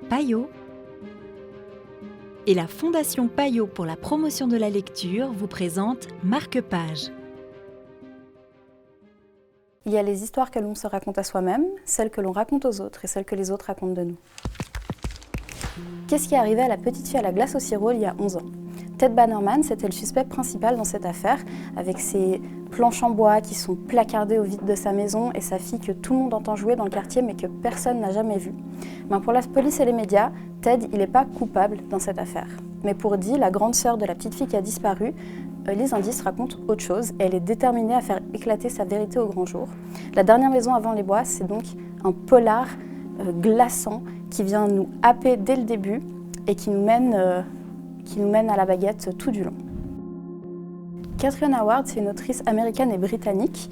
Payot et la Fondation Payot pour la promotion de la lecture vous présente Marque-Page. Il y a les histoires que l'on se raconte à soi-même, celles que l'on raconte aux autres et celles que les autres racontent de nous. Qu'est-ce qui est arrivé à la petite fille à la glace au sirop il y a 11 ans? Ted Bannerman, c'était le suspect principal dans cette affaire, avec ses planches en bois qui sont placardées au vide de sa maison et sa fille que tout le monde entend jouer dans le quartier mais que personne n'a jamais vue. Ben pour la police et les médias, Ted, il n'est pas coupable dans cette affaire. Mais pour Dee, la grande sœur de la petite fille qui a disparu, les indices racontent autre chose et elle est déterminée à faire éclater sa vérité au grand jour. La dernière maison avant les bois, c'est donc un polar glaçant qui vient nous happer dès le début et qui nous mène à la baguette tout du long. Katherine Howard, c'est une autrice américaine et britannique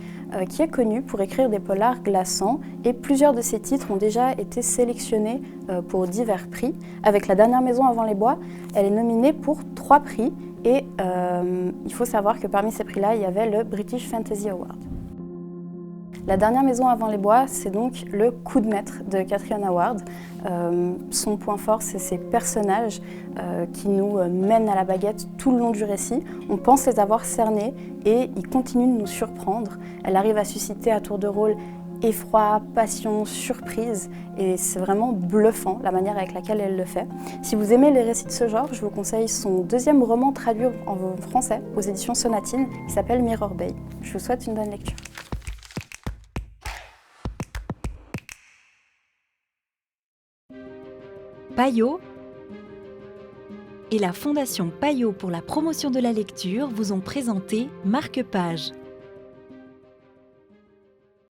qui est connue pour écrire des polars glaçants et plusieurs de ses titres ont déjà été sélectionnés pour divers prix. Avec La dernière maison avant les bois, elle est nominée pour 3 prix et il faut savoir que parmi ces prix-là, il y avait le British Fantasy Award. La dernière maison avant les bois, c'est donc le coup de maître de Katherine Howard. Son point fort, c'est ses personnages qui nous mènent à la baguette tout le long du récit. On pense les avoir cernés et ils continuent de nous surprendre. Elle arrive à susciter à tour de rôle effroi, passion, surprise et c'est vraiment bluffant la manière avec laquelle elle le fait. Si vous aimez les récits de ce genre, je vous conseille son deuxième roman traduit en français aux éditions Sonatine qui s'appelle Mirror Bay. Je vous souhaite une bonne lecture. Payot et la Fondation Payot pour la promotion de la lecture vous ont présenté Marque-Page.